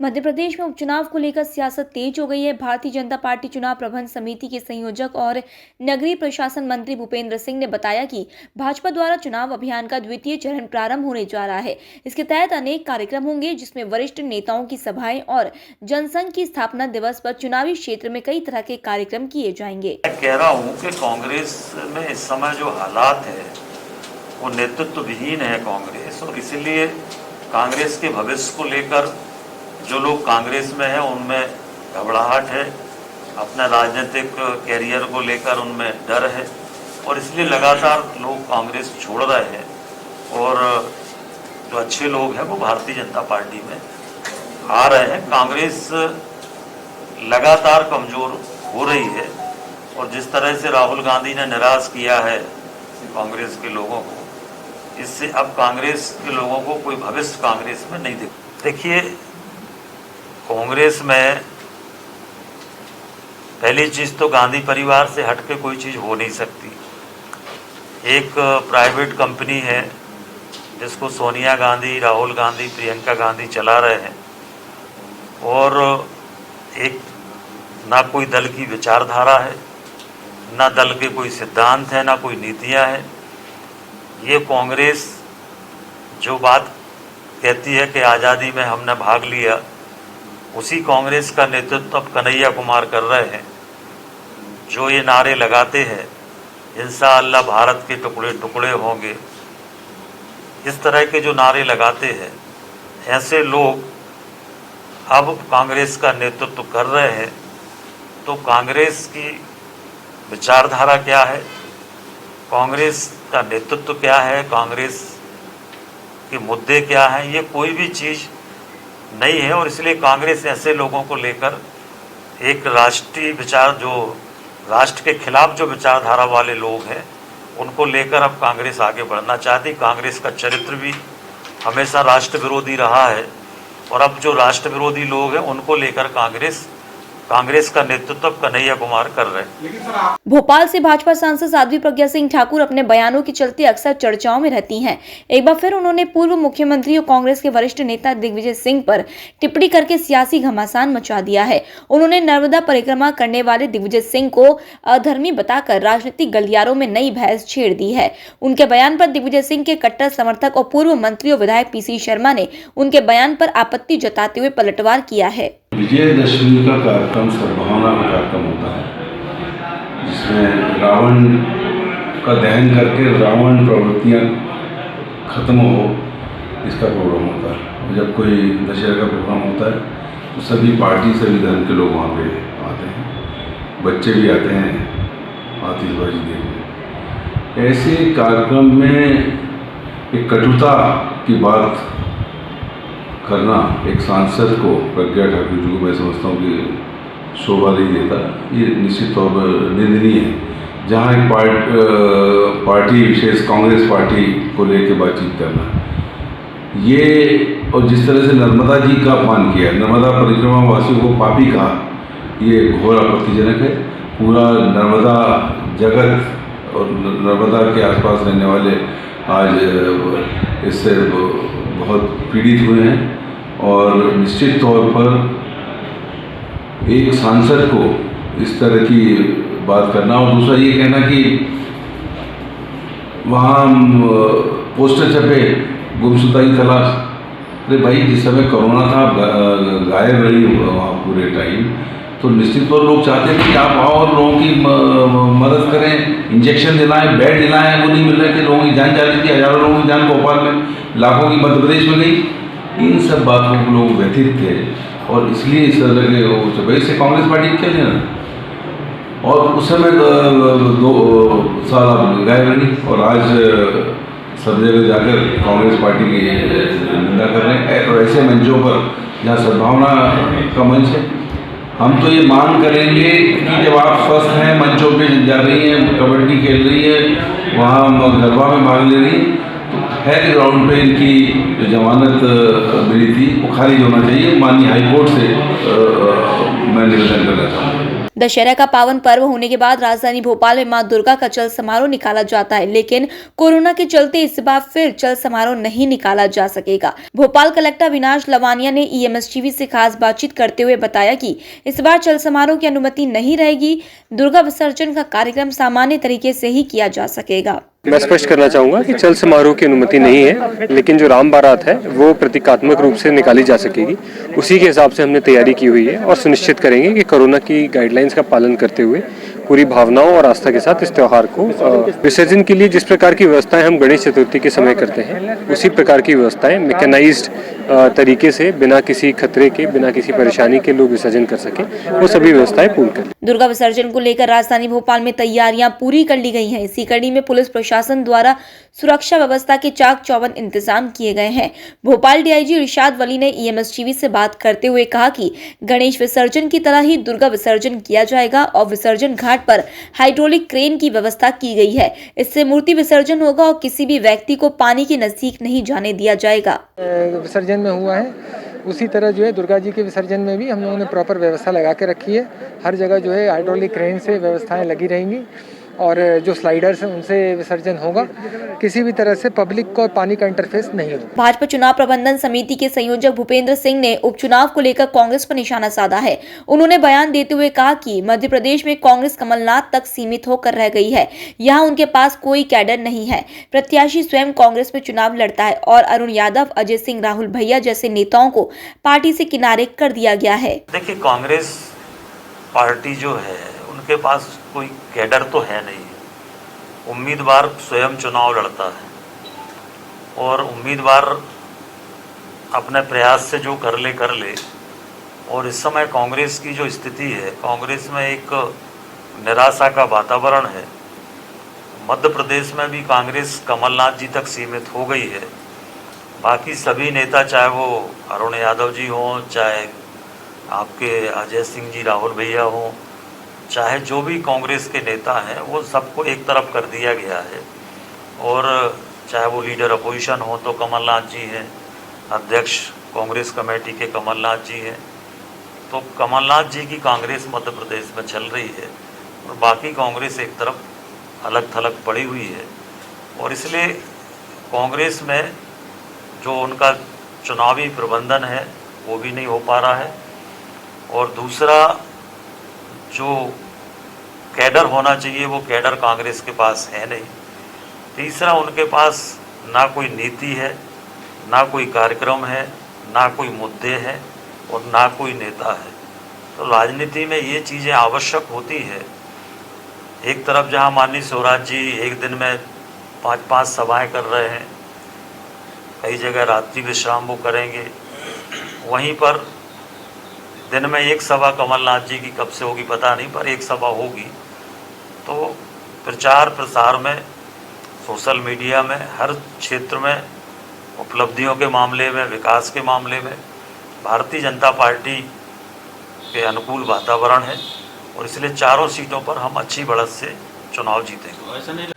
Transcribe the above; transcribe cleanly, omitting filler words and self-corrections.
मध्य प्रदेश में उपचुनाव को लेकर सियासत तेज हो गई है। भारतीय जनता पार्टी चुनाव प्रबंध समिति के संयोजक और नगरीय प्रशासन मंत्री भूपेंद्र सिंह ने बताया कि भाजपा द्वारा चुनाव अभियान का द्वितीय चरण प्रारंभ होने जा रहा है। इसके तहत अनेक कार्यक्रम होंगे, जिसमें वरिष्ठ नेताओं की सभाएं और जनसंघ की स्थापना दिवस पर चुनावी क्षेत्र में कई तरह के कार्यक्रम किए जाएंगे। मैं कह रहा हूँ कि कांग्रेस में इस समय जो हालात है वो नेतृत्व विहीन है कांग्रेस, और इसीलिए कांग्रेस के भविष्य को लेकर जो लोग कांग्रेस में हैं उनमें घबराहट है, अपना राजनीतिक कैरियर को लेकर उनमें डर है, और इसलिए लगातार लोग कांग्रेस छोड़ रहे हैं और जो अच्छे लोग हैं वो भारतीय जनता पार्टी में आ रहे हैं। कांग्रेस लगातार कमज़ोर हो रही है, और जिस तरह से राहुल गांधी ने निराश किया है कांग्रेस के लोगों को, इससे अब कांग्रेस के लोगों को कोई भविष्य कांग्रेस में नहीं देखिए, कांग्रेस में पहली चीज़ तो गांधी परिवार से हटके कोई चीज़ हो नहीं सकती। एक प्राइवेट कंपनी है जिसको सोनिया गांधी, राहुल गांधी, प्रियंका गांधी चला रहे हैं, और एक ना कोई दल की विचारधारा है, ना दल के कोई सिद्धांत है, ना कोई नीतियां हैं। ये कांग्रेस जो बात कहती है कि आज़ादी में हमने भाग लिया, उसी कांग्रेस का नेतृत्व अब कन्हैया कुमार कर रहे हैं, जो ये नारे लगाते हैं इंशाअल्लाह भारत के टुकड़े टुकड़े होंगे। इस तरह के जो नारे लगाते हैं, ऐसे लोग अब कांग्रेस का नेतृत्व कर रहे हैं। तो कांग्रेस की विचारधारा क्या है, कांग्रेस का नेतृत्व क्या है, कांग्रेस के मुद्दे क्या हैं, ये कोई भी चीज़ नहीं है। और इसलिए कांग्रेस ऐसे लोगों को लेकर एक राष्ट्रीय विचार, जो राष्ट्र के खिलाफ जो विचारधारा वाले लोग हैं, उनको लेकर अब कांग्रेस आगे बढ़ना चाहती। कांग्रेस का चरित्र भी हमेशा राष्ट्र विरोधी रहा है, और अब जो राष्ट्र विरोधी लोग हैं उनको लेकर कांग्रेस का नेतृत्व कन्हैया कुमार कर रहे हैं। भोपाल से भाजपा सांसद साध्वी प्रज्ञा सिंह ठाकुर अपने बयानों के चलते अक्सर चर्चाओं में रहती हैं। एक बार फिर उन्होंने पूर्व मुख्यमंत्री और कांग्रेस के वरिष्ठ नेता दिग्विजय सिंह पर टिप्पणी करके सियासी घमासान मचा दिया है। उन्होंने नर्मदा परिक्रमा करने वाले दिग्विजय सिंह को अधर्मी बताकर राजनीतिक गलियारों में नई बहस छेड़ दी है। उनके बयान पर दिग्विजय सिंह के कट्टर समर्थक और पूर्व मंत्री और विधायक पीसी शर्मा ने उनके बयान पर आपत्ति जताते हुए पलटवार किया है। विजयदशमी का कार्यक्रम सद्भावना का कार्यक्रम होता है, जिसमें रावण का दहन करके रावण प्रवृत्तियाँ खत्म हो, इसका प्रोग्राम होता है। और जब कोई दशहरा का प्रोग्राम होता है तो सभी पार्टी, सभी धर्म के लोग वहाँ पे आते हैं, बच्चे भी आते हैं आतिशबाजी देखने। ऐसे कार्यक्रम में एक कटुता की बात करना एक सांसद को, प्रज्ञा ठाकुर जी को मैं समझता हूँ कि शोभा नहीं देता। ये निश्चित तौर पर निंदनीय है। जहाँ एक पार्टी विशेष कांग्रेस पार्टी को लेकर बातचीत करना, ये, और जिस तरह से नर्मदा जी का अपमान किया, नर्मदा परिक्रमा वासियों को पापी कहा, ये घोर आपत्तिजनक है। पूरा नर्मदा जगत और नर्मदा के आसपास रहने वाले आज इससे बहुत पीड़ित हुए हैं, और निश्चित तौर पर एक सांसद को इस तरह की बात करना, और दूसरा ये कहना कि वहाँ पोस्टर छपे गुमशुदा की तलाश। अरे भाई, जिस समय कोरोना था, गायब रही वहाँ पूरे टाइम, तो निश्चित तौर लोग चाहते हैं कि आप आओ और लोगों की मदद करें, इंजेक्शन दिलाएं, बेड दिलाएं। वो नहीं मिल रहे थे, लोगों की जान जा रही थी, हजारों लोगों की जान भोपाल में, लाखों की मध्य प्रदेश में गई। इन सब बातों को लोग व्यथित थे, और इसलिए इस तरह के वो इससे कांग्रेस पार्टी क्या लेना। और उस समय 2 साल आप गायब रही, और आज सब जगह जाकर कांग्रेस पार्टी की निंदा कर रहे हैं। और ऐसे मंचों पर जहाँ सद्भावना का मंच है, हम तो ये मांग करेंगे कि जब आप स्वस्थ हैं, मंचों पे जा रही हैं, कबड्डी खेल रही है, वहाँ गरबा में भाग ले रही है, तो हेल्थ ग्राउंड पे इनकी जो जमानत मिली थी वो खारिज होना चाहिए। माननीय हाईकोर्ट से मैं निवेदन करना चाहूँगा। दशहरा का पावन पर्व होने के बाद राजधानी भोपाल में मां दुर्गा का चल समारोह निकाला जाता है, लेकिन कोरोना के चलते इस बार फिर चल समारोह नहीं निकाला जा सकेगा। भोपाल कलेक्टर अविनाश लवानिया ने EMS-TV से खास बातचीत करते हुए बताया कि इस बार चल समारोह की अनुमति नहीं रहेगी। दुर्गा विसर्जन का कार्यक्रम सामान्य तरीके से ही किया जा सकेगा। मैं स्पष्ट करना चाहूंगा कि चल समारोह की अनुमति नहीं है, लेकिन जो राम बारात है वो प्रतीकात्मक रूप से निकाली जा सकेगी। उसी के हिसाब से हमने तैयारी की हुई है और सुनिश्चित करेंगे कि कोरोना की गाइडलाइंस का पालन करते हुए पूरी भावनाओं और आस्था के साथ इस त्योहार को विसर्जन के लिए जिस प्रकार की व्यवस्थाएं हम गणेश चतुर्थी के समय करते हैं, उसी प्रकार की व्यवस्थाएं मैकेनाइज्ड तरीके से बिना किसी खतरे के, बिना किसी परेशानी के लोग विसर्जन कर सकें, वो सभी व्यवस्थाएं पूर्ण करें। दुर्गा विसर्जन को लेकर राजधानी भोपाल में तैयारियां पूरी कर ली गई हैं। इसी कड़ी में पुलिस प्रशासन द्वारा सुरक्षा व्यवस्था के चाक चौबंद इंतजाम किए गए हैं। भोपाल DIG इरशाद वली ने EMS-TV से बात करते हुए कहा कि गणेश विसर्जन की तरह ही दुर्गा विसर्जन किया जाएगा और विसर्जन घाट पर हाइड्रोलिक क्रेन की व्यवस्था की गई है। इससे मूर्ति विसर्जन होगा और किसी भी व्यक्ति को पानी के नजदीक नहीं जाने दिया जाएगा। विसर्जन में हुआ है, उसी तरह जो है दुर्गा जी के विसर्जन में भी हम लोगों ने प्रॉपर व्यवस्था लगा के रखी है। हर जगह जो है हाइड्रोलिक क्रेन से व्यवस्थाएं लगी रहेंगी और जो स्लाइडर्स हैं उनसे विसर्जन होगा। किसी भी तरह से पब्लिक को पानी का इंटरफेस नहीं होगा। भाजपा चुनाव प्रबंधन समिति के संयोजक भूपेंद्र सिंह ने उपचुनाव को लेकर कांग्रेस पर निशाना साधा है। उन्होंने बयान देते हुए कहा कि मध्य प्रदेश में कांग्रेस कमलनाथ तक सीमित होकर रह गई है। यहाँ उनके पास कोई कैडर नहीं है। प्रत्याशी स्वयं कांग्रेस में चुनाव लड़ता है और अरुण यादव, अजय सिंह, राहुल भैया जैसे नेताओं को पार्टी से किनारे कर दिया गया है। देखिए, कांग्रेस पार्टी जो है उनके पास कोई कैडर तो है नहीं। उम्मीदवार स्वयं चुनाव लड़ता है और उम्मीदवार अपने प्रयास से जो कर ले। और इस समय कांग्रेस की जो स्थिति है, कांग्रेस में एक निराशा का वातावरण है। मध्य प्रदेश में भी कांग्रेस कमलनाथ जी तक सीमित हो गई है। बाकी सभी नेता, चाहे वो अरुण यादव जी हों, चाहे आपके अजय सिंह जी, राहुल भैया हों, चाहे जो भी कांग्रेस के नेता हैं, वो सबको एक तरफ कर दिया गया है। और चाहे वो लीडर अपोजिशन हो तो कमलनाथ जी हैं, अध्यक्ष कांग्रेस कमेटी के कमलनाथ जी हैं। तो कमलनाथ जी की कांग्रेस मध्य प्रदेश में चल रही है और बाकी कांग्रेस एक तरफ अलग थलग पड़ी हुई है। और इसलिए कांग्रेस में जो उनका चुनावी प्रबंधन है वो भी नहीं हो पा रहा है। और दूसरा, जो कैडर होना चाहिए वो कैडर कांग्रेस के पास है नहीं। तीसरा, उनके पास ना कोई नीति है, ना कोई कार्यक्रम है, ना कोई मुद्दे हैं और ना कोई नेता है। तो राजनीति में ये चीज़ें आवश्यक होती है। एक तरफ जहां माननीय स्वराज जी एक दिन में 5-5 सभाएं कर रहे हैं, कई जगह रात्रि विश्राम वो करेंगे, वहीं पर दिन में एक सभा कमलनाथ जी की कब से होगी पता नहीं, पर एक सभा होगी। तो प्रचार प्रसार में, सोशल मीडिया में, हर क्षेत्र में, उपलब्धियों के मामले में, विकास के मामले में भारतीय जनता पार्टी के अनुकूल वातावरण है और इसलिए चारों सीटों पर हम अच्छी बढ़त से चुनाव जीतेंगे।